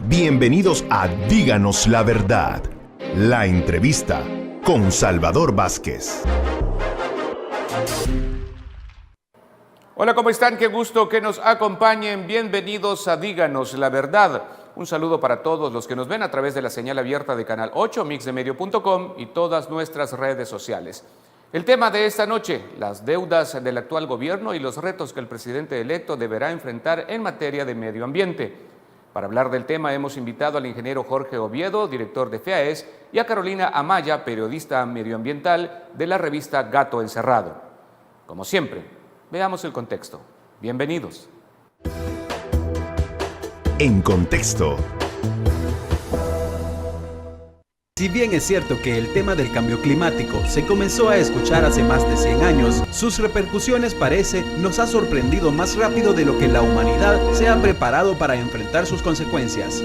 Bienvenidos a Díganos la Verdad, la entrevista con Salvador Vázquez. Hola, ¿cómo están? Qué gusto que nos acompañen. Bienvenidos a Díganos la Verdad. Un saludo para todos los que nos ven a través de la señal abierta de Canal 8, mixdemedio.com y todas nuestras redes sociales. El tema de esta noche, las deudas del actual gobierno y los retos que el presidente electo deberá enfrentar en materia de medio ambiente. Para hablar del tema hemos invitado al ingeniero Jorge Oviedo, director de FEAES, y a Carolina Amaya, periodista medioambiental de la revista Gato Encerrado. Como siempre, veamos el contexto. Bienvenidos. En contexto. Si bien es cierto que el tema del cambio climático se comenzó a escuchar hace más de 100 años, sus repercusiones parece nos ha sorprendido más rápido de lo que la humanidad se ha preparado para enfrentar sus consecuencias.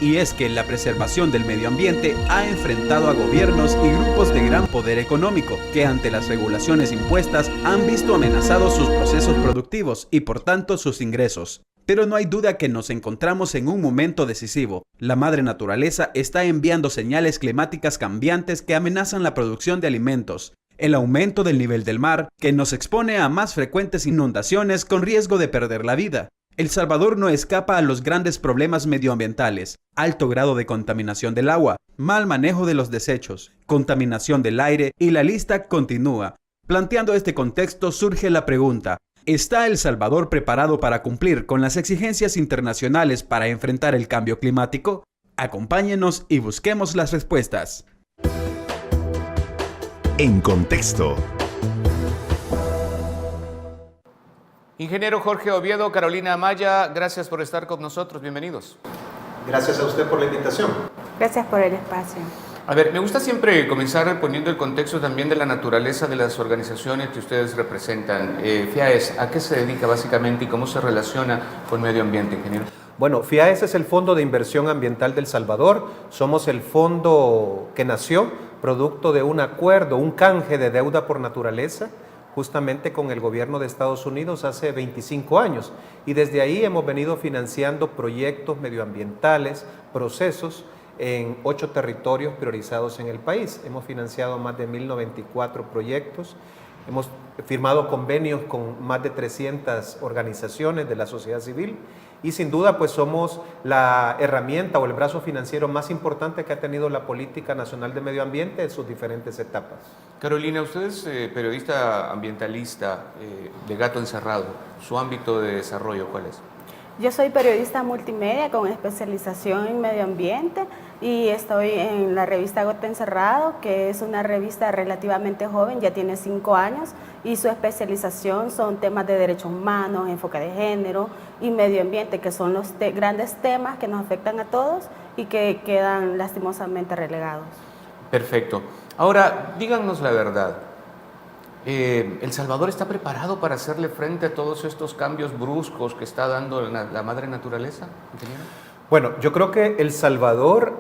Y es que la preservación del medio ambiente ha enfrentado a gobiernos y grupos de gran poder económico que ante las regulaciones impuestas han visto amenazados sus procesos productivos y por tanto sus ingresos. Pero no hay duda que nos encontramos en un momento decisivo. La madre naturaleza está enviando señales climáticas cambiantes que amenazan la producción de alimentos. El aumento del nivel del mar, que nos expone a más frecuentes inundaciones con riesgo de perder la vida. El Salvador no escapa a los grandes problemas medioambientales. Alto grado de contaminación del agua, mal manejo de los desechos, contaminación del aire y la lista continúa. Planteando este contexto surge la pregunta: ¿está El Salvador preparado para cumplir con las exigencias internacionales para enfrentar el cambio climático? Acompáñenos y busquemos las respuestas. En contexto. Ingeniero Jorge Oviedo, Carolina Amaya, gracias por estar con nosotros. Bienvenidos. Gracias a usted por la invitación. Gracias por el espacio. A ver, me gusta siempre comenzar poniendo el contexto también de la naturaleza de las organizaciones que ustedes representan. FEAES, ¿a qué se dedica básicamente y cómo se relaciona con medio ambiente, ingeniero? Bueno, FEAES es el Fondo de Inversión Ambiental del Salvador. Somos el fondo que nació producto de un acuerdo, un canje de deuda por naturaleza, justamente con el gobierno de Estados Unidos hace 25 años. Y desde ahí hemos venido financiando proyectos medioambientales, procesos, en 8 territorios priorizados en el país. Hemos financiado más de 1094 proyectos, hemos firmado convenios con más de 300 organizaciones de la sociedad civil y sin duda pues somos la herramienta o el brazo financiero más importante que ha tenido la política nacional de medio ambiente en sus diferentes etapas. Carolina, usted es periodista ambientalista de Gato Encerrado. ¿Su ámbito de desarrollo cuál es? Yo soy periodista multimedia con especialización en medio ambiente y estoy en la revista Gato Encerrado, que es una revista relativamente joven, ya tiene 5 años, y su especialización son temas de derechos humanos, enfoque de género y medio ambiente, que son los grandes temas que nos afectan a todos y que quedan lastimosamente relegados. Perfecto. Ahora, díganos la verdad. ¿El Salvador está preparado para hacerle frente a todos estos cambios bruscos que está dando la madre naturaleza, ingeniero? Bueno, yo creo que El Salvador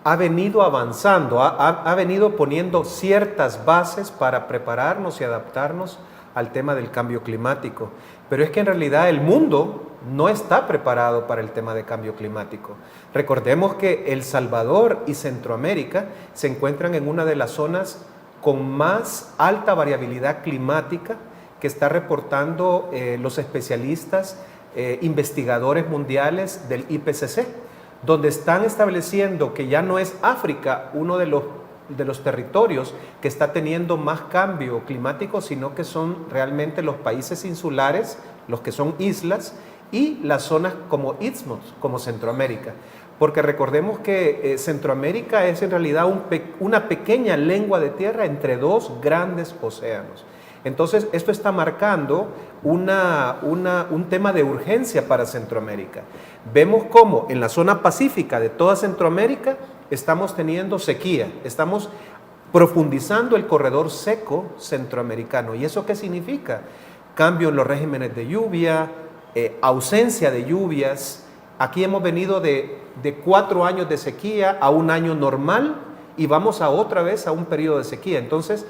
ha venido avanzando, ha venido poniendo ciertas bases para prepararnos y adaptarnos al tema del cambio climático. Pero es que en realidad el mundo no está preparado para el tema de cambio climático. Recordemos que El Salvador y Centroamérica se encuentran en una de las zonas con más alta variabilidad climática que está reportando los especialistas, investigadores mundiales del IPCC, donde están estableciendo que ya no es África uno de los territorios que está teniendo más cambio climático, sino que son realmente los países insulares, los que son islas, y las zonas como istmos, como Centroamérica. Porque recordemos que Centroamérica es en realidad una pequeña lengua de tierra entre 2 grandes océanos. Entonces, esto está marcando un tema de urgencia para Centroamérica. Vemos cómo en la zona pacífica de toda Centroamérica estamos teniendo sequía, estamos profundizando el corredor seco centroamericano. ¿Y eso qué significa? Cambio en los regímenes de lluvia, ausencia de lluvias. Aquí hemos venido de 4 años de sequía a un año normal y vamos otra vez a un periodo de sequía. Entonces,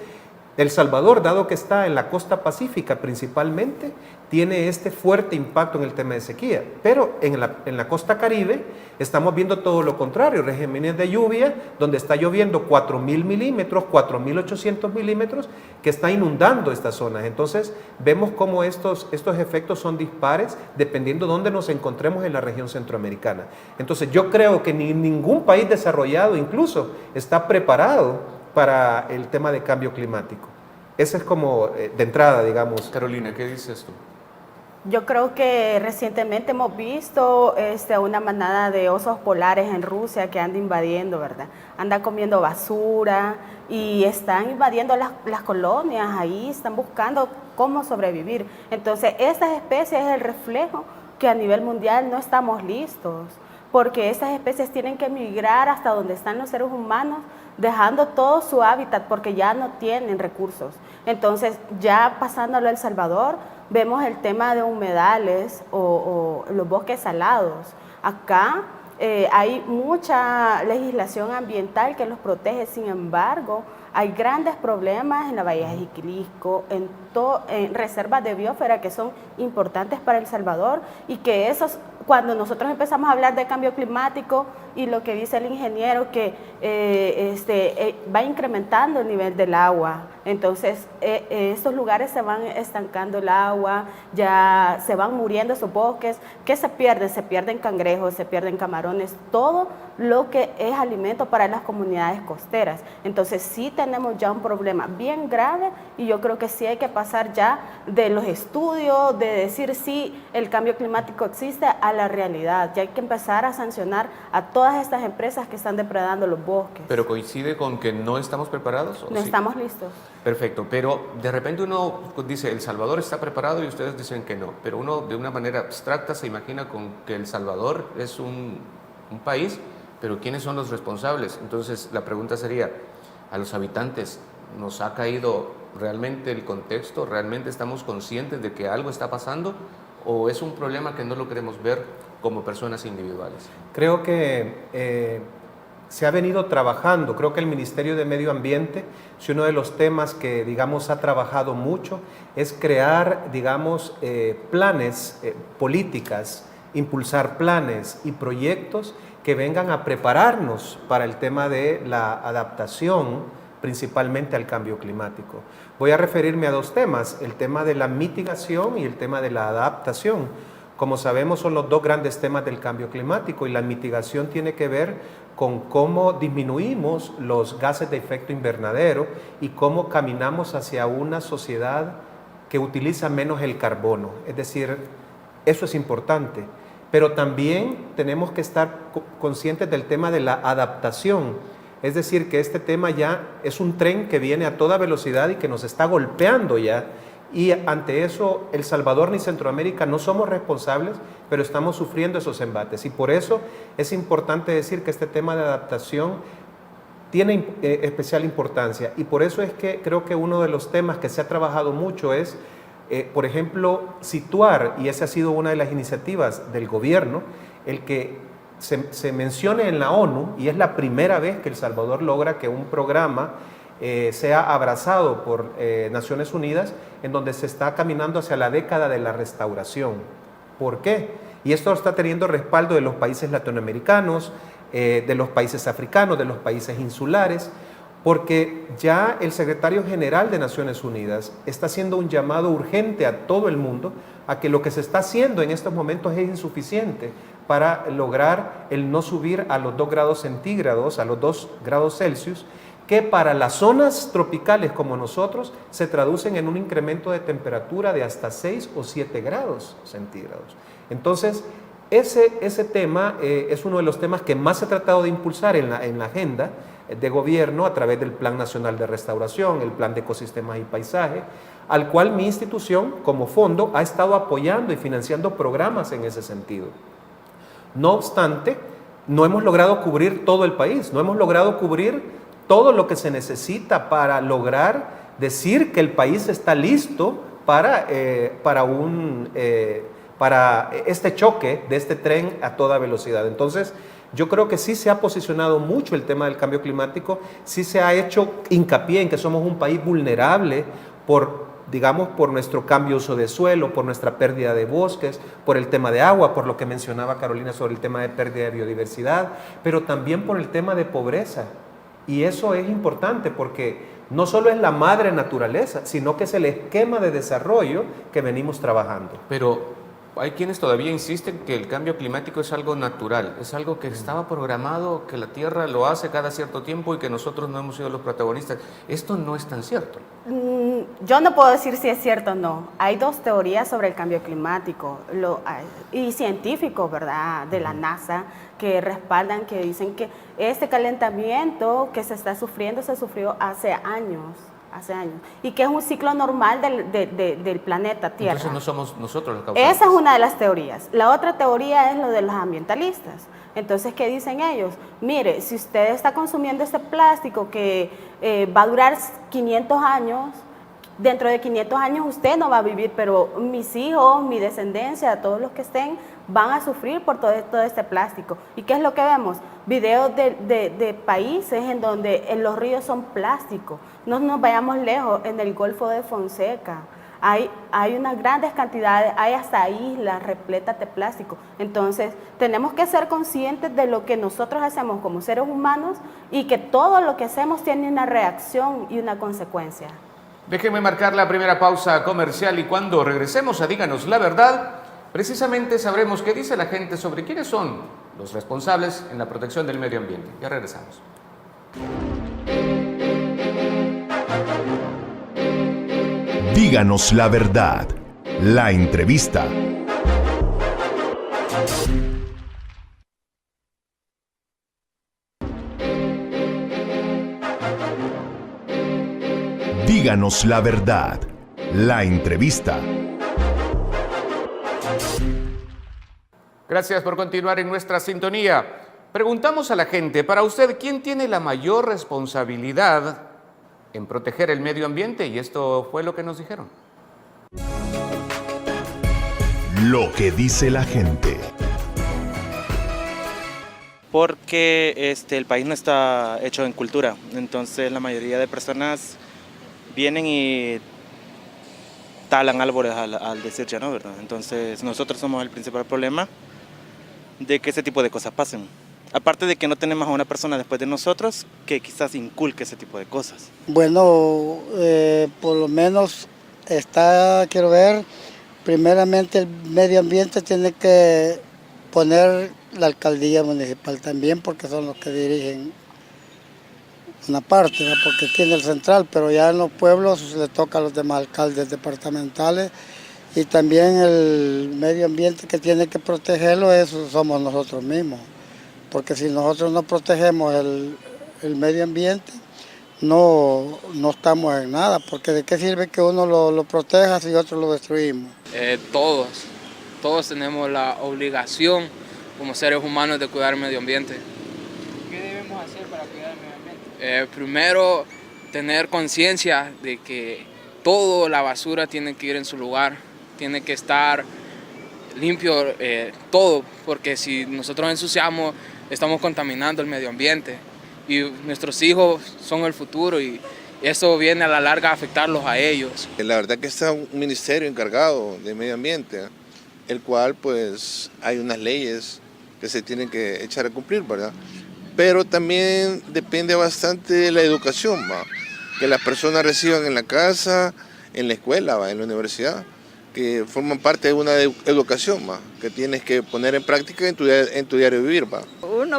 El Salvador, dado que está en la costa pacífica principalmente, tiene este fuerte impacto en el tema de sequía. Pero en la costa caribe estamos viendo todo lo contrario, regímenes de lluvia donde está lloviendo 4.000 milímetros, 4.800 milímetros, que está inundando estas zonas. Entonces vemos cómo estos efectos son dispares dependiendo de dónde nos encontremos en la región centroamericana. Entonces yo creo que ningún país desarrollado incluso está preparado para el tema de cambio climático. Ese es como de entrada, digamos. Carolina, ¿qué dices tú? Yo creo que recientemente hemos visto una manada de osos polares en Rusia que anda invadiendo, ¿verdad? Anda comiendo basura y están invadiendo las colonias, ahí están buscando cómo sobrevivir. Entonces, estas especies es el reflejo que a nivel mundial no estamos listos, porque estas especies tienen que migrar hasta donde están los seres humanos, dejando todo su hábitat porque ya no tienen recursos. Entonces, ya pasándolo a El Salvador, vemos el tema de humedales o los bosques salados. Acá hay mucha legislación ambiental que los protege, sin embargo, hay grandes problemas en la Bahía de Jiquilisco, en reservas de biosfera que son importantes para El Salvador y que esos, cuando nosotros empezamos a hablar de cambio climático y lo que dice el ingeniero, que va incrementando el nivel del agua, entonces estos lugares se van estancando el agua, ya se van muriendo esos bosques. ¿Qué se pierde? Se pierden cangrejos, se pierden camarones, todo lo que es alimento para las comunidades costeras. Entonces sí tenemos ya un problema bien grave y yo creo que sí hay que pasar ya de los estudios, de decir sí, el cambio climático existe, a la realidad. Ya hay que empezar a sancionar a todas estas empresas que están depredando los bosques. ¿Pero coincide con que no estamos preparados? No estamos listos. Perfecto, pero de repente uno dice, El Salvador está preparado y ustedes dicen que no, pero uno de una manera abstracta se imagina con que El Salvador es un país, pero ¿quiénes son los responsables? Entonces la pregunta sería, a los habitantes, ¿nos ha caído realmente el contexto? ¿Realmente estamos conscientes de que algo está pasando? ¿O es un problema que no lo queremos ver como personas individuales? Creo que se ha venido trabajando, creo que el Ministerio de Medio Ambiente, si uno de los temas que, digamos, ha trabajado mucho es crear, digamos, planes, políticas, impulsar planes y proyectos que vengan a prepararnos para el tema de la adaptación, principalmente al cambio climático. Voy a referirme a dos temas, el tema de la mitigación y el tema de la adaptación. Como sabemos, son los dos grandes temas del cambio climático, y la mitigación tiene que ver con cómo disminuimos los gases de efecto invernadero y cómo caminamos hacia una sociedad que utiliza menos el carbono. Es decir, eso es importante. Pero también tenemos que estar conscientes del tema de la adaptación. Es decir, que este tema ya es un tren que viene a toda velocidad y que nos está golpeando ya. Y ante eso, El Salvador ni Centroamérica no somos responsables, pero estamos sufriendo esos embates. Y por eso es importante decir que este tema de adaptación tiene especial importancia. Y por eso es que creo que uno de los temas que se ha trabajado mucho es, por ejemplo, situar, y esa ha sido una de las iniciativas del gobierno, el que se mencione en la ONU, y es la primera vez que El Salvador logra que un programa sea abrazado por Naciones Unidas, en donde se está caminando hacia la década de la restauración. ¿Por qué? Y esto está teniendo respaldo de los países latinoamericanos, de los países africanos, de los países insulares, porque ya el secretario general de Naciones Unidas está haciendo un llamado urgente a todo el mundo a que lo que se está haciendo en estos momentos es insuficiente para lograr el no subir a los 2 grados centígrados, a los 2 grados Celsius, que para las zonas tropicales como nosotros se traducen en un incremento de temperatura de hasta 6 o 7 grados centígrados. Entonces, ese tema es uno de los temas que más se ha tratado de impulsar en la agenda de gobierno a través del Plan Nacional de Restauración, el Plan de Ecosistemas y Paisaje, al cual mi institución como fondo ha estado apoyando y financiando programas en ese sentido. No obstante, no hemos logrado cubrir todo el país, no hemos logrado cubrir todo lo que se necesita para lograr decir que el país está listo para este choque de este tren a toda velocidad. Entonces, Yo creo que sí se ha posicionado mucho el tema del cambio climático, sí se ha hecho hincapié en que somos un país vulnerable por nuestro cambio de uso de suelo, por nuestra pérdida de bosques, por el tema de agua, por lo que mencionaba Carolina sobre el tema de pérdida de biodiversidad, pero también por el tema de pobreza. Y eso es importante porque no solo es la madre naturaleza, sino que es el esquema de desarrollo que venimos trabajando. Pero hay quienes todavía insisten que el cambio climático es algo natural, es algo que estaba programado, que la Tierra lo hace cada cierto tiempo y que nosotros no hemos sido los protagonistas. Esto no es tan cierto. Yo no puedo decir si es cierto o no. Hay dos teorías sobre el cambio climático y científicos, ¿verdad?, de la NASA, que respaldan, que dicen que este calentamiento que se está sufriendo se sufrió hace años, y que es un ciclo normal del planeta Tierra. Entonces no somos nosotros los causantes. Esa es una de las teorías. La otra teoría es lo de los ambientalistas. Entonces, ¿qué dicen ellos? Mire, si usted está consumiendo este plástico que va a durar 500 años, dentro de 500 años usted no va a vivir, pero mis hijos, mi descendencia, todos los que estén, van a sufrir por todo este plástico. ¿Y qué es lo que vemos? Videos de países en donde los ríos son plásticos. No nos vayamos lejos, en el Golfo de Fonseca hay unas grandes cantidades, hay hasta islas repletas de plástico. Entonces, tenemos que ser conscientes de lo que nosotros hacemos como seres humanos y que todo lo que hacemos tiene una reacción y una consecuencia. Déjenme marcar la primera pausa comercial y cuando regresemos a Díganos la Verdad, precisamente sabremos qué dice la gente sobre quiénes son los responsables en la protección del medio ambiente. Ya regresamos. Díganos la verdad. La entrevista. Díganos la verdad. La entrevista. Gracias por continuar en nuestra sintonía. Preguntamos a la gente, para usted, ¿quién tiene la mayor responsabilidad en proteger el medio ambiente? Y esto fue lo que nos dijeron. Lo que dice la gente. Porque el país no está hecho en cultura, entonces la mayoría de personas vienen y talan árboles al decir ya no, ¿verdad? Entonces nosotros somos el principal problema de que ese tipo de cosas pasen. Aparte de que no tenemos a una persona después de nosotros que quizás inculque ese tipo de cosas. Bueno, por lo menos quiero ver, primeramente el medio ambiente tiene que poner la alcaldía municipal también, porque son los que dirigen una parte, ¿no? Porque tiene el central, pero ya en los pueblos le toca a los demás alcaldes departamentales, y también el medio ambiente que tiene que protegerlo, eso somos nosotros mismos. Porque si nosotros no protegemos el medio ambiente, no estamos en nada, porque ¿de qué sirve que uno lo proteja si otros lo destruimos? Todos tenemos la obligación como seres humanos de cuidar el medio ambiente. ¿Qué debemos hacer para cuidar el medio ambiente? Primero, tener conciencia de que toda la basura tiene que ir en su lugar, tiene que estar limpio todo, porque si nosotros ensuciamos, estamos contaminando el medio ambiente y nuestros hijos son el futuro y eso viene a la larga a afectarlos a ellos. La verdad que está un ministerio encargado de medio ambiente, el cual pues hay unas leyes que se tienen que echar a cumplir, ¿verdad? Pero también depende bastante de la educación, ¿va? Que las personas reciban en la casa, en la escuela, ¿va? En la universidad, que forman parte de una educación, ¿va? Que tienes que poner en práctica en tu diario vivir, ¿va?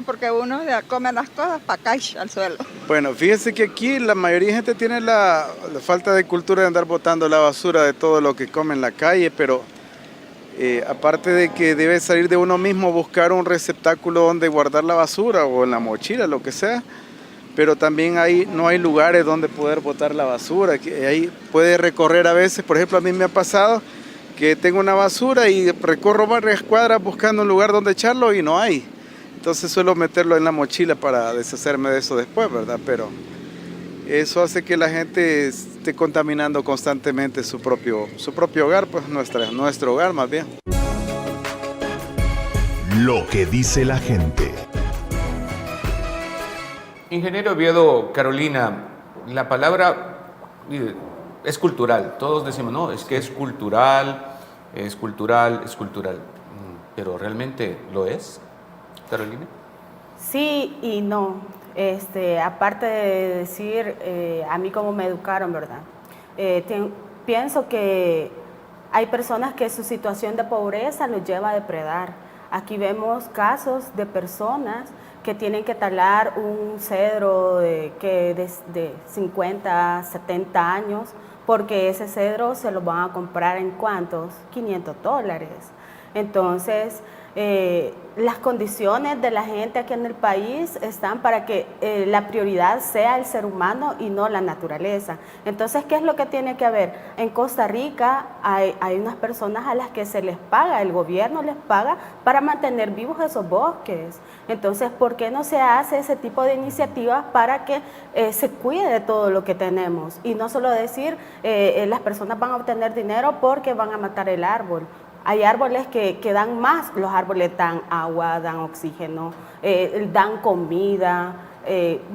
Porque uno come las cosas para caer al suelo. Bueno, fíjense que aquí la mayoría de gente tiene la falta de cultura de andar botando la basura de todo lo que come en la calle, pero aparte de que debe salir de uno mismo, buscar un receptáculo donde guardar la basura o en la mochila, lo que sea, pero también no hay lugares donde poder botar la basura, que ahí puede recorrer a veces. Por ejemplo, a mí me ha pasado que tengo una basura y recorro varias cuadras buscando un lugar donde echarlo y no hay. Entonces suelo meterlo en la mochila para deshacerme de eso después, ¿verdad? Pero eso hace que la gente esté contaminando constantemente su propio hogar, pues nuestro hogar más bien. Lo que dice la gente. Ingeniero Oviedo, Carolina, la palabra es cultural. Todos decimos, no, es que es cultural, es cultural, es cultural. ¿Pero realmente lo es, Carolina? Sí y no. Aparte de decir a mí cómo me educaron, ¿verdad? Pienso que hay personas que su situación de pobreza los lleva a depredar. Aquí vemos casos de personas que tienen que talar un cedro de 50, 70 años, porque ese cedro se lo van a comprar en ¿cuántos? $500. Entonces, las condiciones de la gente aquí en el país están para que la prioridad sea el ser humano y no la naturaleza. Entonces, ¿qué es lo que tiene que haber? En Costa Rica hay unas personas a las que se les paga, el gobierno les paga para mantener vivos esos bosques. Entonces, ¿por qué no se hace ese tipo de iniciativas para que se cuide de todo lo que tenemos? Y no solo decir, las personas van a obtener dinero porque van a matar el árbol. Hay árboles que dan más, los árboles dan agua, dan oxígeno, dan comida,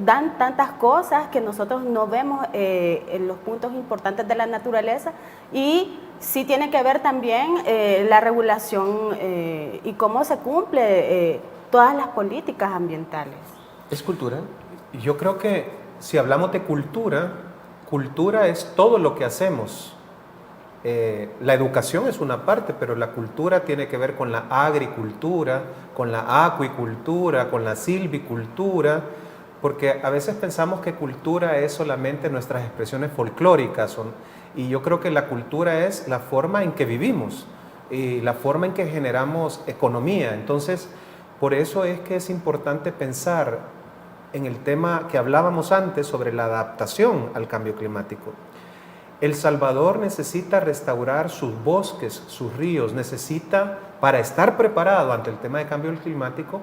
dan tantas cosas que nosotros no vemos en los puntos importantes de la naturaleza, y sí tiene que ver también la regulación y cómo se cumple todas las políticas ambientales. ¿Es cultural? Yo creo que si hablamos de cultura, cultura es todo lo que hacemos. La educación es una parte, pero la cultura tiene que ver con la agricultura, con la acuicultura, con la silvicultura, porque a veces pensamos que cultura es solamente nuestras expresiones folclóricas, y yo creo que la cultura es la forma en que vivimos y la forma en que generamos economía. Entonces, por eso es que es importante pensar en el tema que hablábamos antes sobre la adaptación al cambio climático. El Salvador necesita restaurar sus bosques, sus ríos, necesita, para estar preparado ante el tema de cambio climático,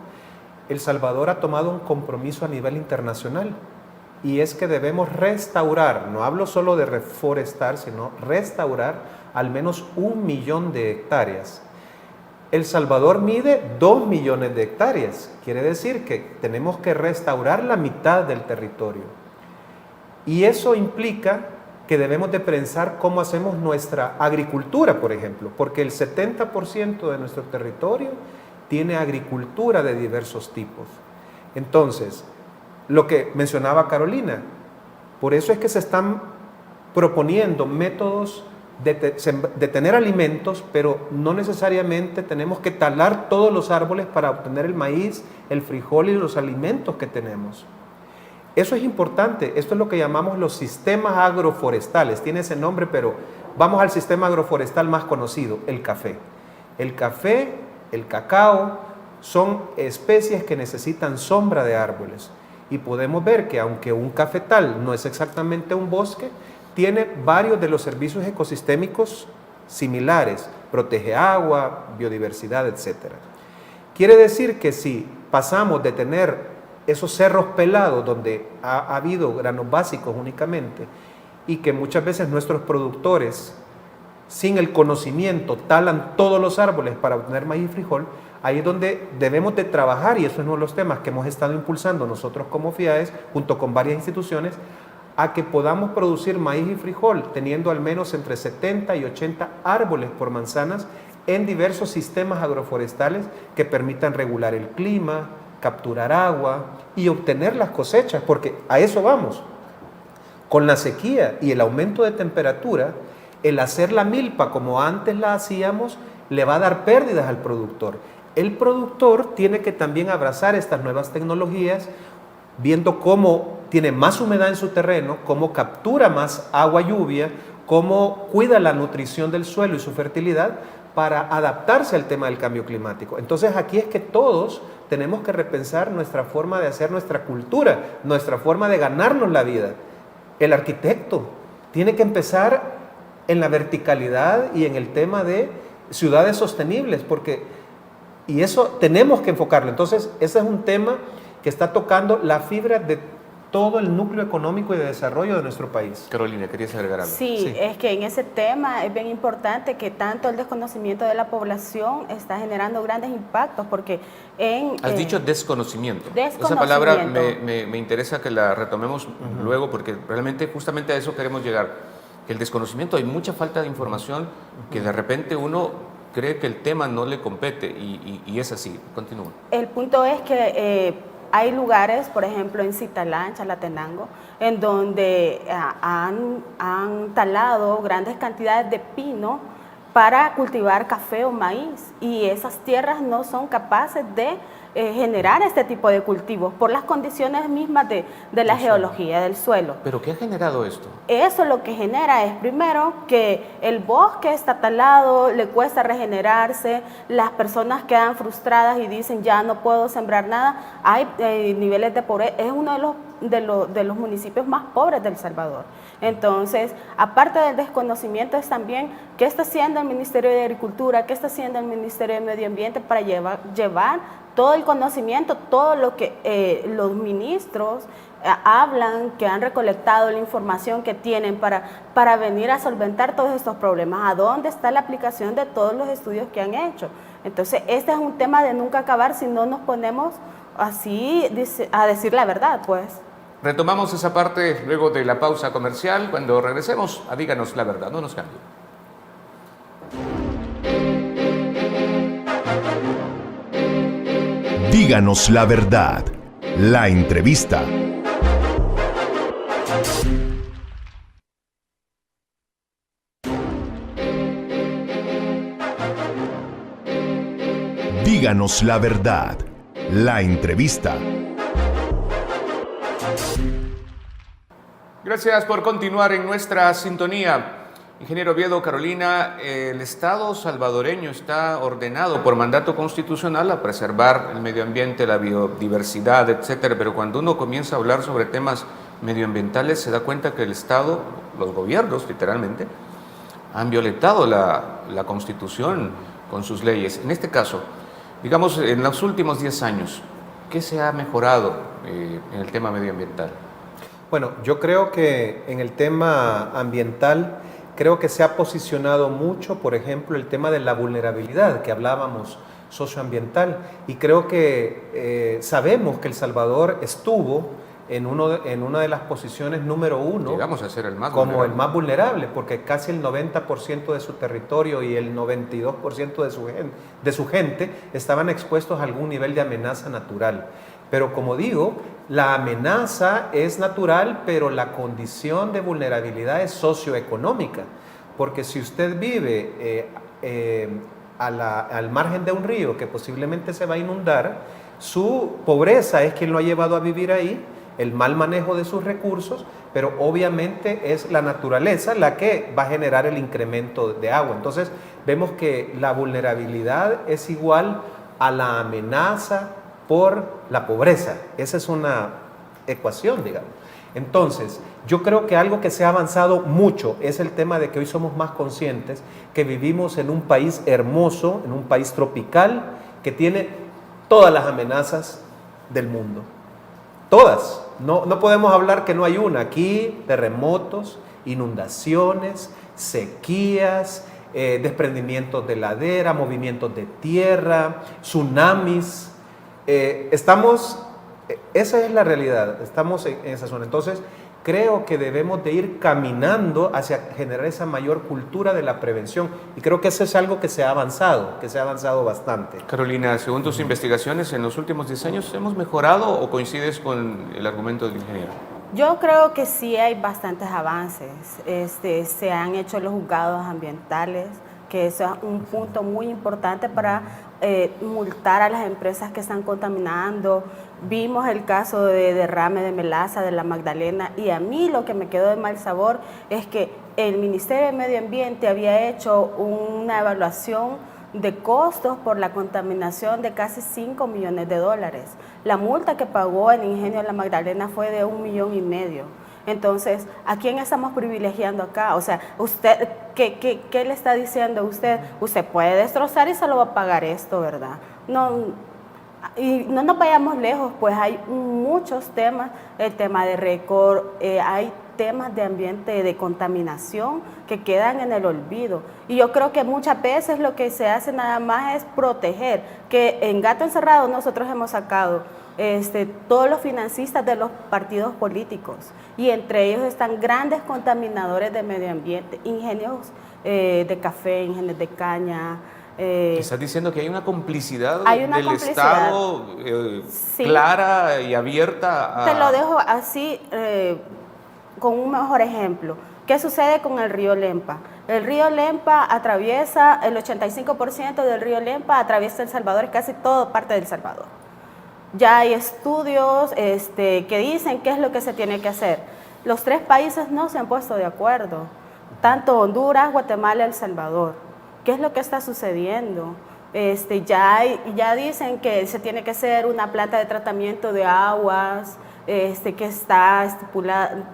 El Salvador ha tomado un compromiso a nivel internacional, y es que debemos restaurar, no hablo solo de reforestar, sino restaurar al menos 1 millón de hectáreas. El Salvador mide 2 millones de hectáreas, quiere decir que tenemos que restaurar la mitad del territorio, y eso implica que debemos de pensar cómo hacemos nuestra agricultura, por ejemplo, porque el 70% de nuestro territorio tiene agricultura de diversos tipos. Entonces, lo que mencionaba Carolina, por eso es que se están proponiendo métodos de tener alimentos, pero no necesariamente tenemos que talar todos los árboles para obtener el maíz, el frijol y los alimentos que tenemos. Eso es importante. Esto es lo que llamamos los sistemas agroforestales. Tiene ese nombre, pero vamos al sistema agroforestal más conocido, el café. El café, el cacao, son especies que necesitan sombra de árboles. Y podemos ver que aunque un cafetal no es exactamente un bosque, tiene varios de los servicios ecosistémicos similares. Protege agua, biodiversidad, etc. Quiere decir que si pasamos de tener esos cerros pelados donde ha habido granos básicos únicamente, y que muchas veces nuestros productores sin el conocimiento talan todos los árboles para obtener maíz y frijol, ahí es donde debemos de trabajar, y eso es uno de los temas que hemos estado impulsando nosotros como FIAES junto con varias instituciones, a que podamos producir maíz y frijol teniendo al menos entre 70 y 80 árboles por manzanas en diversos sistemas agroforestales que permitan regular el clima, capturar agua y obtener las cosechas, porque a eso vamos. Con la sequía y el aumento de temperatura, el hacer la milpa como antes la hacíamos le va a dar pérdidas al productor. El productor tiene que también abrazar estas nuevas tecnologías, viendo cómo tiene más humedad en su terreno, cómo captura más agua, lluvia, cómo cuida la nutrición del suelo y su fertilidad para adaptarse al tema del cambio climático. Entonces aquí es que todos tenemos que repensar nuestra forma de hacer nuestra cultura, nuestra forma de ganarnos la vida. El arquitecto tiene que empezar en la verticalidad y en el tema de ciudades sostenibles, y eso tenemos que enfocarlo. Entonces, ese es un tema que está tocando la fibra de todo el núcleo económico y de desarrollo de nuestro país. Carolina, ¿querías agregar algo? Sí, es que en ese tema es bien importante que tanto el desconocimiento de la población está generando grandes impactos, porque Has dicho desconocimiento. Desconocimiento. Esa palabra me interesa que la retomemos luego, porque realmente justamente a eso queremos llegar. Que el desconocimiento, hay mucha falta de información que de repente uno cree que el tema no le compete y es así. Continúa. El punto es que hay lugares, por ejemplo en Citalán, Chalatenango, en donde han talado grandes cantidades de pino para cultivar café o maíz, y esas tierras no son capaces de generar este tipo de cultivos por las condiciones mismas de la geología del suelo. ¿Pero qué ha generado esto? Eso lo que genera es, primero, que el bosque está talado, le cuesta regenerarse, las personas quedan frustradas y dicen ya no puedo sembrar nada. Hay niveles de pobreza, es uno de los municipios más pobres de El Salvador. Entonces, aparte del desconocimiento, es también qué está haciendo el Ministerio de Agricultura, qué está haciendo el Ministerio de Medio Ambiente para llevar todo el conocimiento, todo lo que los ministros hablan, que han recolectado, la información que tienen para venir a solventar todos estos problemas. ¿A dónde está la aplicación de todos los estudios que han hecho? Entonces, este es un tema de nunca acabar si no nos ponemos así a decir la verdad, pues. Retomamos esa parte luego de la pausa comercial. Cuando regresemos a Díganos la Verdad, no nos cambien. Díganos la verdad. La entrevista. Díganos la verdad. La entrevista. Gracias por continuar en nuestra sintonía. Ingeniero Oviedo, Carolina, el Estado salvadoreño está ordenado por mandato constitucional a preservar el medio ambiente, la biodiversidad, etcétera, pero cuando uno comienza a hablar sobre temas medioambientales se da cuenta que el Estado, los gobiernos literalmente, han violentado la Constitución con sus leyes. En este caso, digamos, en los últimos 10 años, ¿qué se ha mejorado en el tema medioambiental? Bueno, yo creo que en el tema ambiental, creo que se ha posicionado mucho, por ejemplo, el tema de la vulnerabilidad que hablábamos socioambiental, y creo que sabemos que El Salvador estuvo en una de las posiciones número 1, llegamos a ser el más como vulnerable. el más vulnerable, porque casi el 90% de su territorio y el 92% de su gente estaban expuestos a algún nivel de amenaza natural. Pero como digo, la amenaza es natural, pero la condición de vulnerabilidad es socioeconómica, porque si usted vive al margen de un río que posiblemente se va a inundar, su pobreza es quien lo ha llevado a vivir ahí, el mal manejo de sus recursos, pero obviamente es la naturaleza la que va a generar el incremento de agua. Entonces vemos que la vulnerabilidad es igual a la amenaza por la pobreza. Esa es una ecuación, digamos. Entonces, yo creo que algo que se ha avanzado mucho es el tema de que hoy somos más conscientes que vivimos en un país hermoso, en un país tropical, que tiene todas las amenazas del mundo. Todas. No podemos hablar que no hay una. Aquí, terremotos, inundaciones, sequías, desprendimientos de ladera, movimientos de tierra, tsunamis. Esa es la realidad, estamos en esa zona. Entonces, creo que debemos de ir caminando hacia generar esa mayor cultura de la prevención, y creo que eso es algo que se ha avanzado bastante. Carolina, según tus investigaciones, en los últimos 10 años, ¿hemos mejorado o coincides con el argumento del ingeniero? Yo creo que sí hay bastantes avances. Se han hecho los juzgados ambientales, que eso es un punto muy importante para multar a las empresas que están contaminando. Vimos el caso de derrame de melaza de la Magdalena, y a mí lo que me quedó de mal sabor es que el Ministerio de Medio Ambiente había hecho una evaluación de costos por la contaminación de casi $5 millones. La multa que pagó el ingenio de la Magdalena fue de $1,5 millones. Entonces, ¿a quién estamos privilegiando acá? O sea, usted, ¿qué le está diciendo usted? Usted puede destrozar y se lo va a pagar esto, ¿verdad? No, Y no nos vayamos lejos, pues hay muchos temas, el tema de récord, hay temas de ambiente, de contaminación que quedan en el olvido. Y yo creo que muchas veces lo que se hace nada más es proteger, que en Gato Encerrado nosotros hemos sacado todos los financistas de los partidos políticos, y entre ellos están grandes contaminadores de medio ambiente, ingenios de café, ingenios de caña. ¿Estás diciendo que hay una complicidad del Estado sí, clara y abierta? Te lo dejo así, con un mejor ejemplo. ¿Qué sucede con el río Lempa? El río Lempa atraviesa, el 85% del río Lempa atraviesa El Salvador, casi toda parte del Salvador. Ya hay estudios que dicen qué es lo que se tiene que hacer. Los 3 países no se han puesto de acuerdo, tanto Honduras, Guatemala y El Salvador. ¿Qué es lo que está sucediendo? Ya dicen que se tiene que hacer una planta de tratamiento de aguas, que está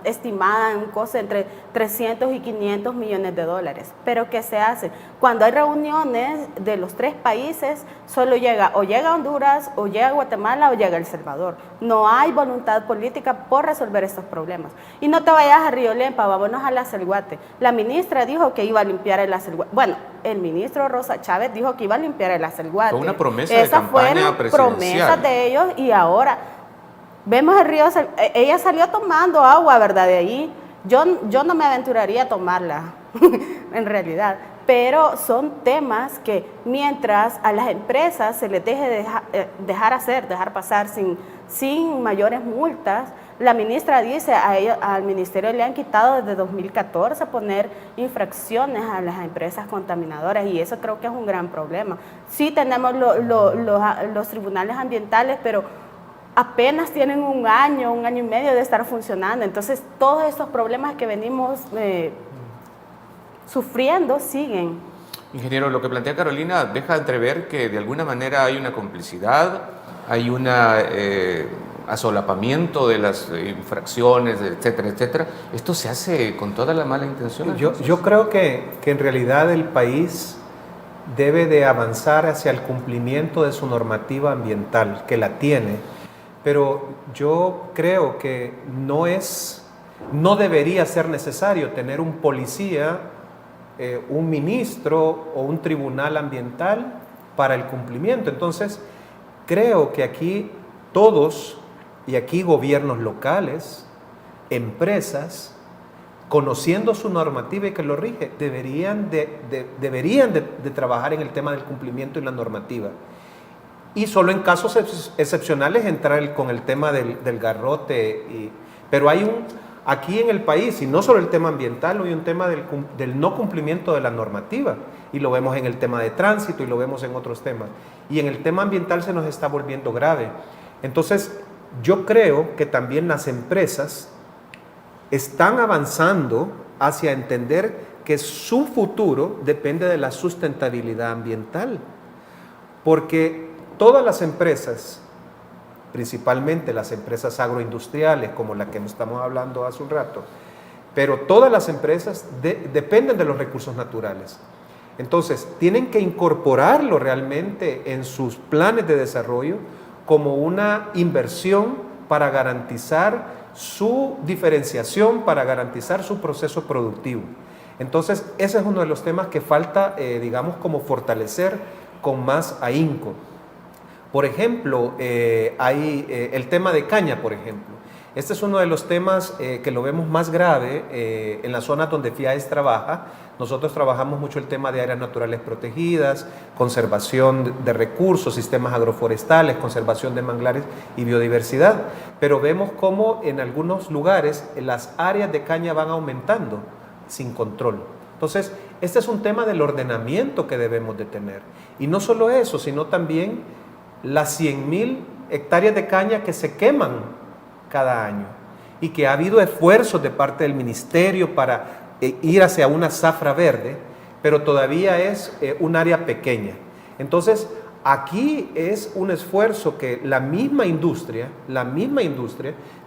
estimada en un costo entre 300 y 500 millones de dólares. Pero ¿qué se hace? Cuando hay reuniones de los 3 países, solo llega Honduras, o llega Guatemala, o llega El Salvador. No hay voluntad política por resolver estos problemas. Y no te vayas a Río Lempa, vámonos a la Acelguate. La ministra dijo que iba a limpiar el Acelguate. Bueno, el ministro Rosa Chávez dijo que iba a limpiar el Acelguate. Fue una promesa de campaña presidencial. Esas fueron promesas de ellos, y ahora vemos el río. Ella salió tomando agua, ¿verdad? De ahí. Yo no me aventuraría a tomarla, en realidad. Pero son temas que mientras a las empresas se les deje dejar pasar sin mayores multas, la ministra dice, al ministerio le han quitado desde 2014 poner infracciones a las empresas contaminadoras, y eso creo que es un gran problema. Sí tenemos los tribunales ambientales, pero apenas tienen un año y medio de estar funcionando. Entonces todos estos problemas que venimos sufriendo siguen. Ingeniero, lo que plantea Carolina deja entrever que de alguna manera hay una complicidad, hay un asolapamiento de las infracciones, etcétera, etcétera. ¿Esto se hace con toda la mala intención? Yo creo que en realidad el país debe de avanzar hacia el cumplimiento de su normativa ambiental, que la tiene, pero yo creo que no debería ser necesario tener un policía, un ministro o un tribunal ambiental para el cumplimiento. Entonces, creo que aquí todos, y aquí gobiernos locales, empresas, conociendo su normativa y que lo rige, deberían de trabajar en el tema del cumplimiento y la normativa. Y solo en casos excepcionales entrar con el tema del garrote. Pero aquí en el país, y no solo el tema ambiental, hay un tema del no cumplimiento de la normativa. Y lo vemos en el tema de tránsito y lo vemos en otros temas. Y en el tema ambiental se nos está volviendo grave. Entonces, yo creo que también las empresas están avanzando hacia entender que su futuro depende de la sustentabilidad ambiental. Porque todas las empresas, principalmente las empresas agroindustriales, como la que estamos hablando hace un rato, pero todas las empresas dependen de los recursos naturales. Entonces, tienen que incorporarlo realmente en sus planes de desarrollo como una inversión para garantizar su diferenciación, para garantizar su proceso productivo. Entonces, ese es uno de los temas que falta, digamos, como fortalecer con más ahínco. Por ejemplo, hay el tema de caña, por ejemplo. Este es uno de los temas que lo vemos más grave en las zonas donde FIAES trabaja. Nosotros trabajamos mucho el tema de áreas naturales protegidas, conservación de recursos, sistemas agroforestales, conservación de manglares y biodiversidad. Pero vemos cómo en algunos lugares las áreas de caña van aumentando sin control. Entonces, este es un tema del ordenamiento que debemos de tener. Y no solo eso, sino también las 100,000 hectáreas de caña que se queman cada año y que ha habido esfuerzos de parte del ministerio para ir hacia una zafra verde, pero todavía es un área pequeña. Entonces, aquí es un esfuerzo que la misma industria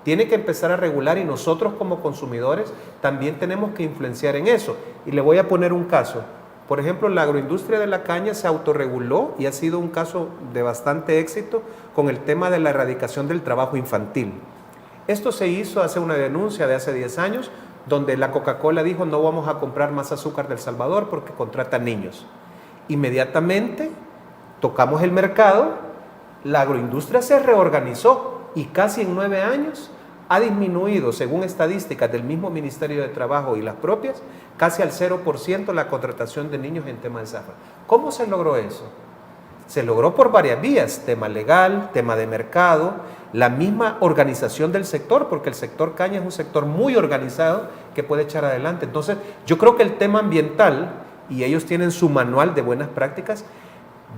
tiene que empezar a regular, y nosotros como consumidores también tenemos que influenciar en eso. Y le voy a poner un caso. Por ejemplo, la agroindustria de la caña se autorreguló y ha sido un caso de bastante éxito con el tema de la erradicación del trabajo infantil. Esto se hizo hace una denuncia de hace 10 años, donde la Coca-Cola dijo no vamos a comprar más azúcar del Salvador porque contrata niños. Inmediatamente tocamos el mercado, la agroindustria se reorganizó y casi en 9 años ha disminuido, según estadísticas del mismo Ministerio de Trabajo y las propias, casi al 0% la contratación de niños en tema de zafra. ¿Cómo se logró eso? Se logró por varias vías, tema legal, tema de mercado, la misma organización del sector, porque el sector caña es un sector muy organizado que puede echar adelante. Entonces, yo creo que el tema ambiental, y ellos tienen su manual de buenas prácticas,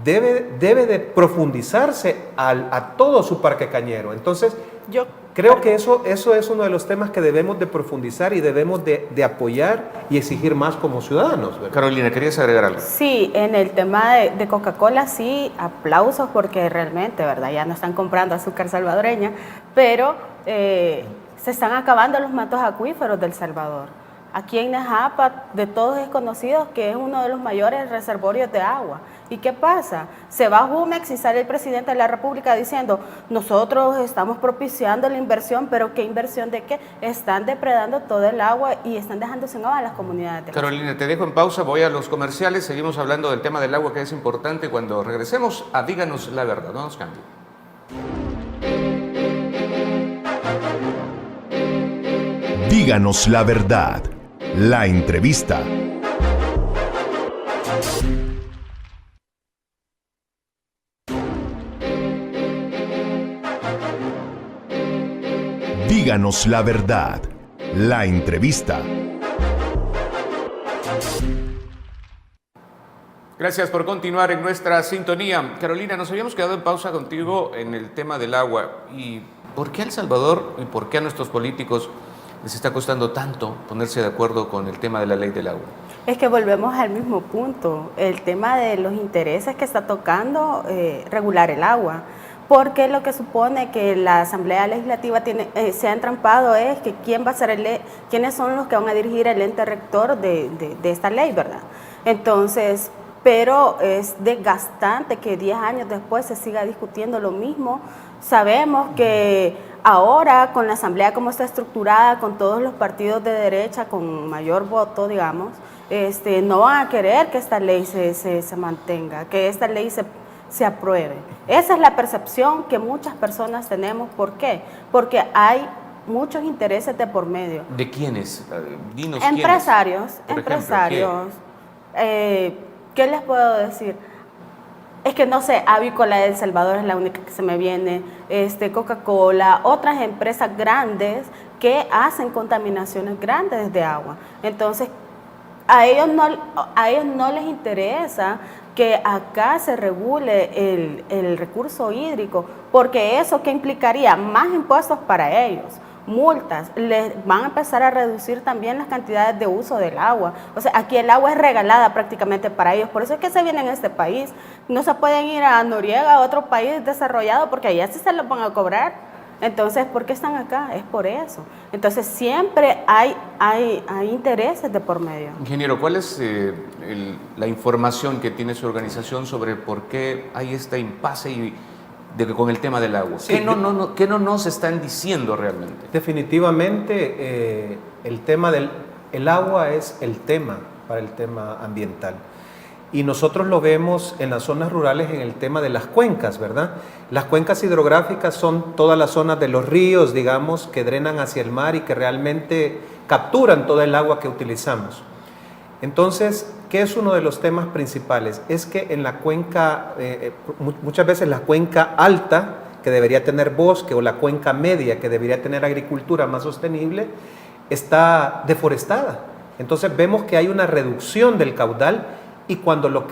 debe de profundizarse a todo su parque cañero. Entonces, yo creo que eso es uno de los temas que debemos de profundizar y debemos de apoyar y exigir más como ciudadanos, ¿verdad? Carolina, ¿querías agregar algo? Sí, en el tema de Coca-Cola sí, aplausos porque realmente, ¿verdad? Ya no están comprando azúcar salvadoreña, pero se están acabando los mantos acuíferos del Salvador. Aquí en Nejapa, de todos es conocido que es uno de los mayores reservorios de agua. ¿Y qué pasa? Se va a Jumex y sale el presidente de la República diciendo, nosotros estamos propiciando la inversión, pero ¿qué inversión de qué? Están depredando todo el agua y están dejando sin agua a las comunidades. Carolina, te dejo en pausa, voy a los comerciales, seguimos hablando del tema del agua que es importante. Cuando regresemos a Díganos la Verdad, no nos cambie. Díganos la verdad. La entrevista. Díganos la verdad. La entrevista. Gracias por continuar en nuestra sintonía. Carolina, nos habíamos quedado en pausa contigo en el tema del agua. ¿Y por qué a El Salvador y por qué a nuestros políticos les está costando tanto ponerse de acuerdo con el tema de la ley del agua? Es que volvemos al mismo punto, el tema de los intereses que está tocando regular el agua, porque lo que supone que la Asamblea Legislativa se ha entrampado es que quién va a ser quiénes son los que van a dirigir el ente rector de esta ley, ¿verdad? Entonces, pero es desgastante que 10 años después se siga discutiendo lo mismo. Sabemos que ahora con la Asamblea como está estructurada, con todos los partidos de derecha, con mayor voto, digamos, no van a querer que esta ley se mantenga, que esta ley se apruebe. Esa es la percepción que muchas personas tenemos. ¿Por qué? Porque hay muchos intereses de por medio. ¿De quiénes? Dinos empresarios, quiénes. Empresarios. ¿Qué les puedo decir? Es que no sé, Avícola de El Salvador es la única que se me viene, Coca-Cola, otras empresas grandes que hacen contaminaciones grandes de agua. Entonces, a ellos no les interesa que acá se regule el recurso hídrico, porque eso ¿qué implicaría? Más impuestos para ellos, multas, les van a empezar a reducir también las cantidades de uso del agua. O sea, aquí el agua es regalada prácticamente para ellos, por eso es que se vienen a este país. No se pueden ir a Noriega, a otro país desarrollado, porque allá sí se los van a cobrar. Entonces, ¿por qué están acá? Es por eso. Entonces, siempre hay intereses de por medio. Ingeniero, ¿cuál es la información que tiene su organización sobre por qué hay este impasse con el tema del agua? Sí, ¿Qué no nos están diciendo realmente? Definitivamente, el tema del agua es el tema para el tema ambiental. Y nosotros lo vemos en las zonas rurales en el tema de las cuencas, ¿verdad? Las cuencas hidrográficas son todas las zonas de los ríos, digamos, que drenan hacia el mar y que realmente capturan todo el agua que utilizamos. Entonces, ¿qué es uno de los temas principales? Es que en la cuenca, muchas veces la cuenca alta, que debería tener bosque, o la cuenca media, que debería tener agricultura más sostenible, está deforestada. Entonces vemos que hay una reducción del caudal y cuando lo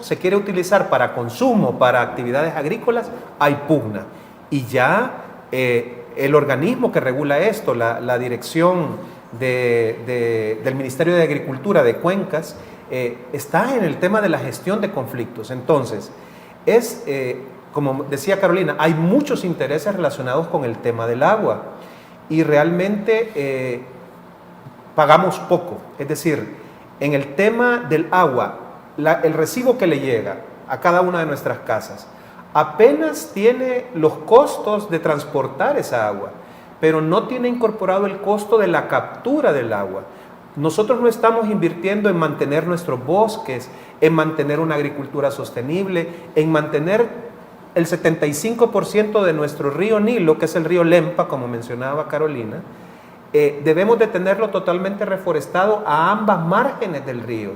se quiere utilizar para consumo, para actividades agrícolas, hay pugna. Y ya el organismo que regula esto, la dirección del Ministerio de Agricultura de Cuencas, está en el tema de la gestión de conflictos. Entonces, como decía Carolina, hay muchos intereses relacionados con el tema del agua y realmente pagamos poco. Es decir, en el tema del agua, el recibo que le llega a cada una de nuestras casas apenas tiene los costos de transportar esa agua, pero no tiene incorporado el costo de la captura del agua. Nosotros no estamos invirtiendo en mantener nuestros bosques, en mantener una agricultura sostenible, en mantener el 75% de nuestro río Nilo, que es el río Lempa, como mencionaba Carolina. Debemos de tenerlo totalmente reforestado a ambas márgenes del río,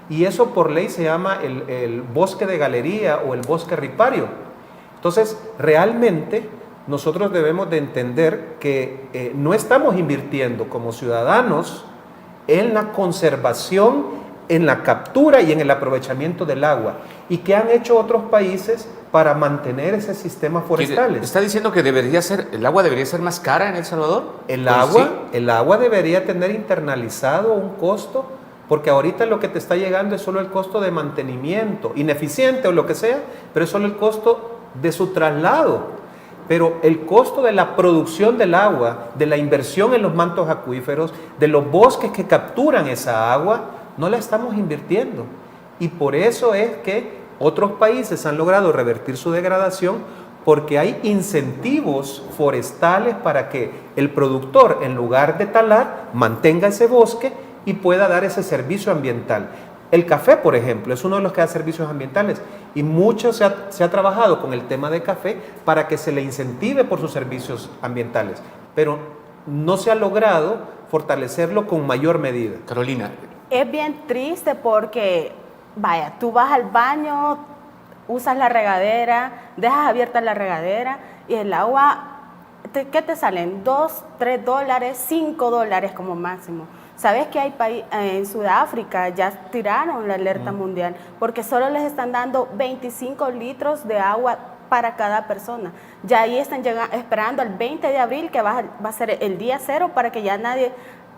y eso por ley se llama el bosque de galería o el bosque ripario. Entonces, realmente nosotros debemos de entender que no estamos invirtiendo como ciudadanos en la conservación, en la captura y en el aprovechamiento del agua. ¿Y qué han hecho otros países para mantener ese sistema forestales? ¿Está diciendo que el agua debería ser más cara en El Salvador? El agua debería tener internalizado un costo, porque ahorita lo que te está llegando es solo el costo de mantenimiento, ineficiente o lo que sea, pero es solo el costo de su traslado. Pero el costo de la producción del agua, de la inversión en los mantos acuíferos, de los bosques que capturan esa agua, no la estamos invirtiendo. Y por eso es que otros países han logrado revertir su degradación, porque hay incentivos forestales para que el productor, en lugar de talar, mantenga ese bosque y pueda dar ese servicio ambiental. El café, por ejemplo, es uno de los que da servicios ambientales, y mucho se ha trabajado con el tema de café para que se le incentive por sus servicios ambientales, pero no se ha logrado fortalecerlo con mayor medida. Carolina. Es bien triste porque, vaya, tú vas al baño, usas la regadera, dejas abierta la regadera y el agua, ¿qué te salen? $2, $3, $5 como máximo. ¿Sabes que hay en Sudáfrica ya tiraron la alerta mundial porque solo les están dando 25 litros de agua para cada persona? Ya ahí están esperando el 20 de abril, que va a ser el día cero, para que ya nadie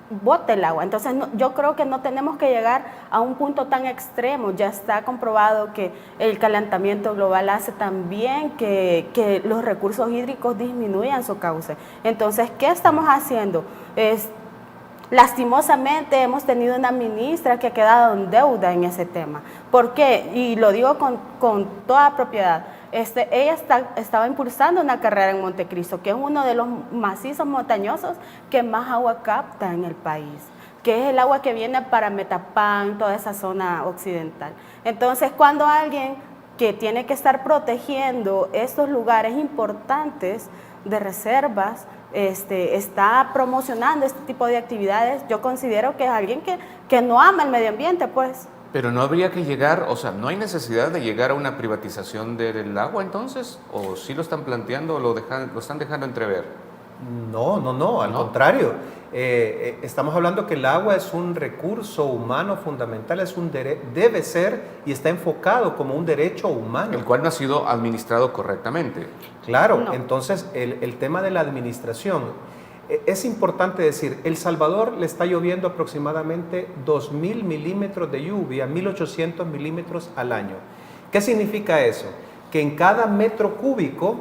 bote el agua. Entonces yo creo que no tenemos que llegar a un punto tan extremo. Ya está comprobado que el calentamiento global hace también que los recursos hídricos disminuyan su cauce. Entonces, ¿qué estamos haciendo? Lastimosamente hemos tenido una ministra que ha quedado en deuda en ese tema. ¿Por qué? Y lo digo con toda propiedad. Ella estaba impulsando una carrera en Montecristo, que es uno de los macizos montañosos que más agua capta en el país, que es el agua que viene para Metapán, toda esa zona occidental. Entonces, cuando alguien que tiene que estar protegiendo estos lugares importantes de reservas, está promocionando este tipo de actividades, yo considero que es alguien que no ama el medio ambiente, pues. Pero no habría que llegar, o sea, ¿no hay necesidad de llegar a una privatización del agua entonces? ¿O sí lo están planteando o lo están dejando entrever? No, al contrario. Estamos hablando que el agua es un recurso humano fundamental, debe ser y está enfocado como un derecho humano. El cual no ha sido administrado correctamente. Claro, no. Entonces el tema de la administración, es importante decir, El Salvador le está lloviendo aproximadamente 2.000 milímetros de lluvia, 1.800 milímetros al año. ¿Qué significa eso? Que en cada metro cúbico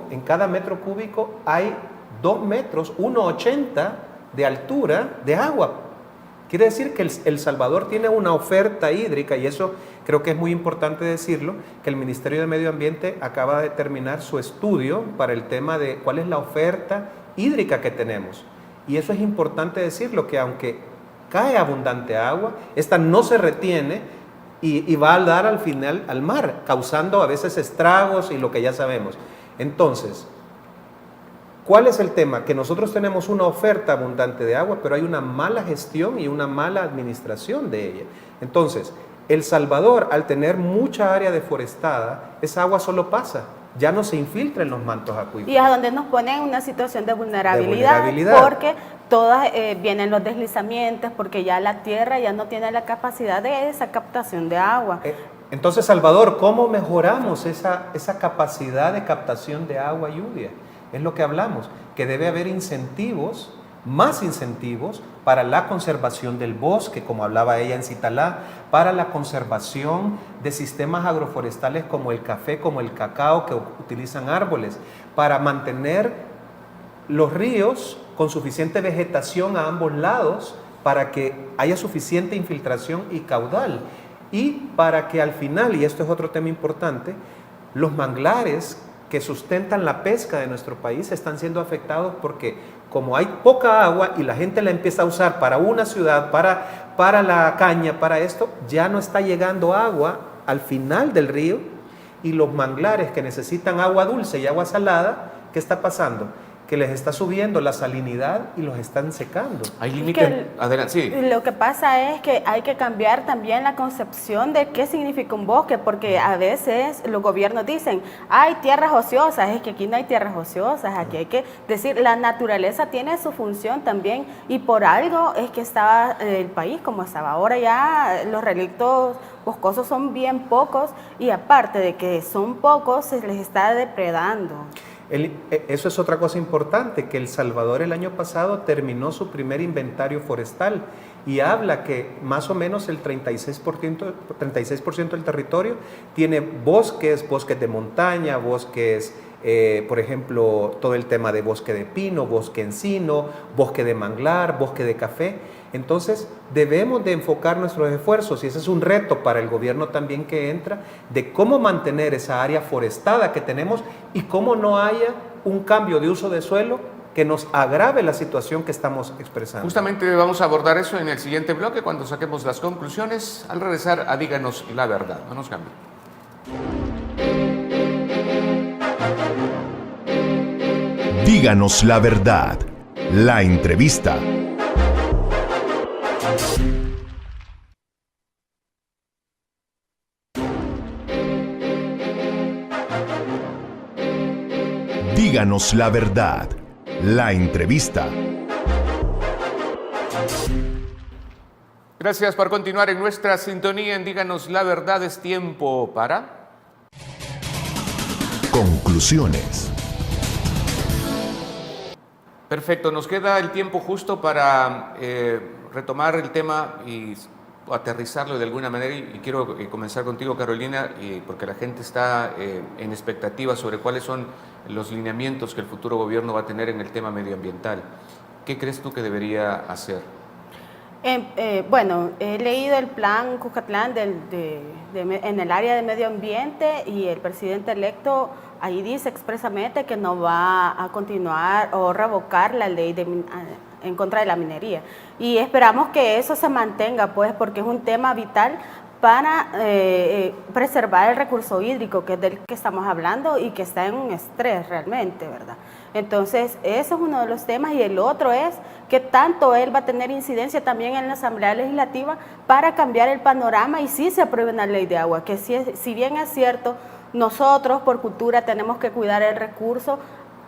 hay 2 metros, 1,80 de altura de agua. Quiere decir que El Salvador tiene una oferta hídrica, y eso creo que es muy importante decirlo, que el Ministerio de Medio Ambiente acaba de terminar su estudio para el tema de cuál es la oferta hídrica que tenemos. Y eso es importante decirlo, que aunque cae abundante agua, esta no se retiene y va a dar al final al mar, causando a veces estragos y lo que ya sabemos. Entonces, ¿cuál es el tema? Que nosotros tenemos una oferta abundante de agua, pero hay una mala gestión y una mala administración de ella. Entonces, El Salvador, al tener mucha área deforestada, esa agua solo pasa, ya no se infiltra en los mantos acuíferos. Y es donde nos ponen en una situación de vulnerabilidad. Porque todas vienen los deslizamientos, porque ya la tierra ya no tiene la capacidad de esa captación de agua. Entonces, Salvador, ¿cómo mejoramos esa capacidad de captación de agua y lluvia? Es lo que hablamos, que debe haber incentivos, más incentivos para la conservación del bosque, como hablaba ella en Citalá, para la conservación de sistemas agroforestales como el café, como el cacao, que utilizan árboles, para mantener los ríos con suficiente vegetación a ambos lados, para que haya suficiente infiltración y caudal. y para que al final, y esto es otro tema importante, los manglares que sustentan la pesca de nuestro país están siendo afectados porque como hay poca agua y la gente la empieza a usar para una ciudad, para la caña, para esto, ya no está llegando agua al final del río, y los manglares que necesitan agua dulce y agua salada, ¿qué está pasando? Que les está subiendo la salinidad y los están secando. Hay límites. Adelante, sí. Lo que pasa es que hay que cambiar también la concepción de qué significa un bosque, porque a veces los gobiernos dicen, hay tierras ociosas, es que aquí no hay tierras ociosas, aquí hay que decir, la naturaleza tiene su función también, y por algo es que estaba el país como estaba. Ahora ya los relictos boscosos son bien pocos, y aparte de que son pocos, se les está depredando. Eso es otra cosa importante, que El Salvador el año pasado terminó su primer inventario forestal y habla que más o menos el 36% del territorio tiene bosques de montaña, bosques, por ejemplo, todo el tema de bosque de pino, bosque encino, bosque de manglar, bosque de café. Entonces debemos de enfocar nuestros esfuerzos, y ese es un reto para el gobierno también que entra, de cómo mantener esa área forestada que tenemos y cómo no haya un cambio de uso de suelo que nos agrave la situación que estamos expresando. Justamente vamos a abordar eso en el siguiente bloque cuando saquemos las conclusiones. Al regresar a Díganos la Verdad. No nos cambien. Díganos la verdad. La entrevista. Díganos la verdad. La entrevista. Gracias por continuar en nuestra sintonía en Díganos la Verdad. Es tiempo para... Conclusiones. Perfecto, nos queda el tiempo justo para retomar el tema y aterrizarlo de alguna manera, y quiero comenzar contigo, Carolina, porque la gente está en expectativa sobre cuáles son los lineamientos que el futuro gobierno va a tener en el tema medioambiental. ¿Qué crees tú que debería hacer? Bueno, he leído el plan Cuscatlán en el área de medio ambiente, y el presidente electo ahí dice expresamente que no va a continuar o revocar la ley en contra de la minería, y esperamos que eso se mantenga, pues, porque es un tema vital para preservar el recurso hídrico, que es del que estamos hablando y que está en un estrés realmente, ¿verdad? Entonces, eso es uno de los temas, y el otro es que tanto él va a tener incidencia también en la Asamblea Legislativa para cambiar el panorama y sí se apruebe una ley de agua, que si bien es cierto, nosotros por cultura tenemos que cuidar el recurso,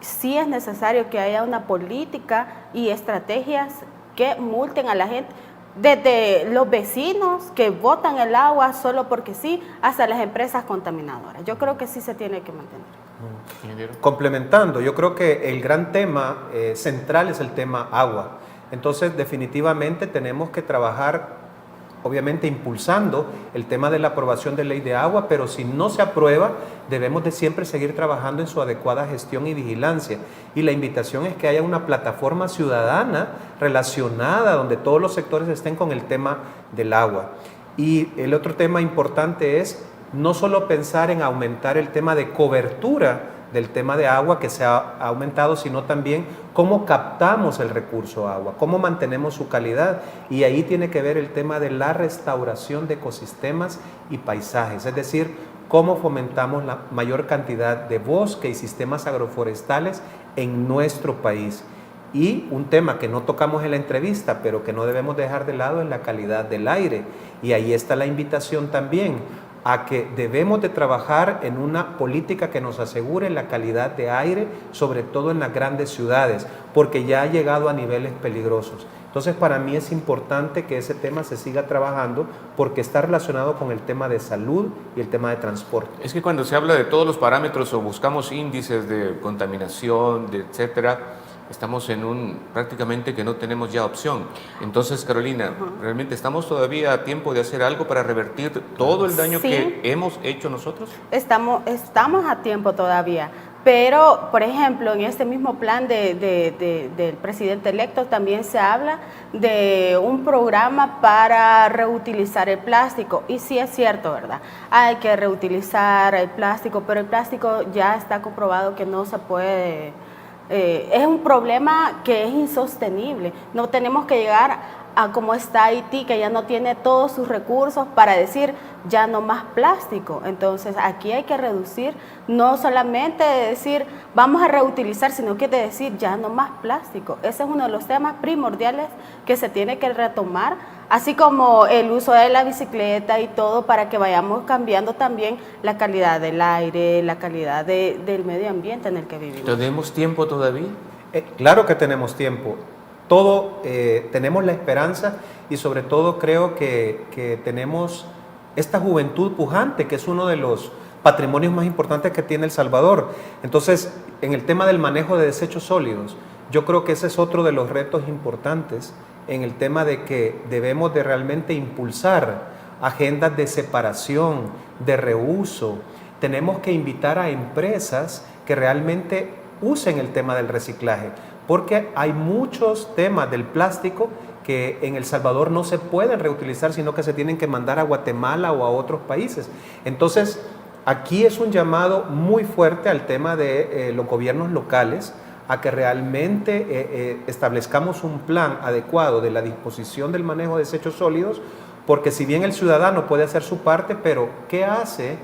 sí es necesario que haya una política y estrategias que multen a la gente, desde los vecinos que botan el agua solo porque sí, hasta las empresas contaminadoras. Yo creo que sí se tiene que mantener. Complementando, yo creo que el gran tema central es el tema agua. Entonces, definitivamente tenemos que trabajar, obviamente impulsando el tema de la aprobación de ley de agua, pero si no se aprueba, debemos de siempre seguir trabajando en su adecuada gestión y vigilancia. Y la invitación es que haya una plataforma ciudadana relacionada donde todos los sectores estén con el tema del agua. Y el otro tema importante es no solo pensar en aumentar el tema de cobertura del tema de agua que se ha aumentado, sino también cómo captamos el recurso agua, cómo mantenemos su calidad, y ahí tiene que ver el tema de la restauración de ecosistemas y paisajes, es decir, cómo fomentamos la mayor cantidad de bosque y sistemas agroforestales en nuestro país. Y un tema que no tocamos en la entrevista, pero que no debemos dejar de lado, es la calidad del aire, y ahí está la invitación también a que debemos de trabajar en una política que nos asegure la calidad de aire, sobre todo en las grandes ciudades, porque ya ha llegado a niveles peligrosos. Entonces, para mí es importante que ese tema se siga trabajando, porque está relacionado con el tema de salud y el tema de transporte. Es que cuando se habla de todos los parámetros o buscamos índices de contaminación, etcétera, estamos en prácticamente que no tenemos ya opción. Entonces, Carolina, ¿realmente estamos todavía a tiempo de hacer algo para revertir todo el daño que hemos hecho nosotros? Estamos a tiempo todavía, Pero, por ejemplo, en este mismo plan del presidente electo también se habla de un programa para reutilizar el plástico. Y sí es cierto, ¿verdad? Hay que reutilizar el plástico, pero el plástico ya está comprobado que no se puede. Es un problema que es insostenible. No tenemos que llegar a como está Haití, que ya no tiene todos sus recursos para decir ya no más plástico. Entonces aquí hay que reducir, no solamente decir vamos a reutilizar, sino que de decir ya no más plástico. Ese es uno de los temas primordiales que se tiene que retomar, así como el uso de la bicicleta y todo, para que vayamos cambiando también la calidad del aire, la calidad del medio ambiente en el que vivimos. ¿Tenemos tiempo todavía? Claro que tenemos tiempo. Tenemos la esperanza y sobre todo creo que tenemos esta juventud pujante, que es uno de los patrimonios más importantes que tiene El Salvador. Entonces, en el tema del manejo de desechos sólidos, yo creo que ese es otro de los retos importantes en el tema de que debemos de realmente impulsar agendas de separación, de reuso. Tenemos que invitar a empresas que realmente usen el tema del reciclaje, porque hay muchos temas del plástico que en El Salvador no se pueden reutilizar, sino que se tienen que mandar a Guatemala o a otros países. Entonces, aquí es un llamado muy fuerte al tema de los gobiernos locales, a que realmente establezcamos un plan adecuado de la disposición del manejo de desechos sólidos, porque si bien el ciudadano puede hacer su parte, pero ¿qué hace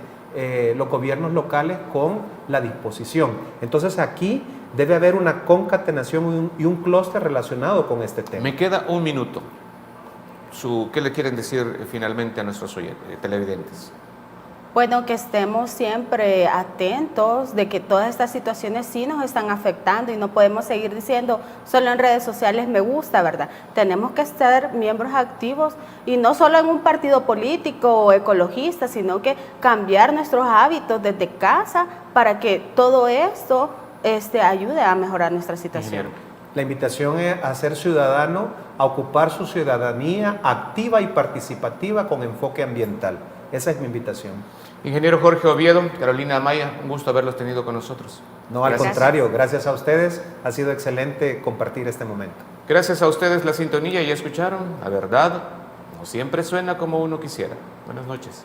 los gobiernos locales con la disposición? Entonces aquí debe haber una concatenación y un clúster relacionado con este tema. Me queda un minuto. ¿Qué le quieren decir finalmente a nuestros televidentes? Bueno, que estemos siempre atentos de que todas estas situaciones sí nos están afectando y no podemos seguir diciendo solo en redes sociales me gusta, ¿verdad? Tenemos que ser miembros activos y no solo en un partido político o ecologista, sino que cambiar nuestros hábitos desde casa para que todo esto ayude a mejorar nuestra situación. La invitación es a ser ciudadano, a ocupar su ciudadanía activa y participativa con enfoque ambiental. Esa es mi invitación. Ingeniero Jorge Oviedo, Carolina Amaya, un gusto haberlos tenido con nosotros. No, al contrario, gracias a ustedes. Ha sido excelente compartir este momento. Gracias a ustedes la sintonía. Ya escucharon, la verdad no siempre suena como uno quisiera. Buenas noches.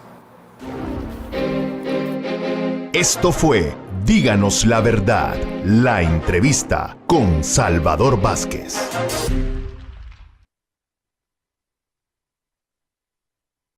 Esto fue Díganos la Verdad, la entrevista con Salvador Vázquez.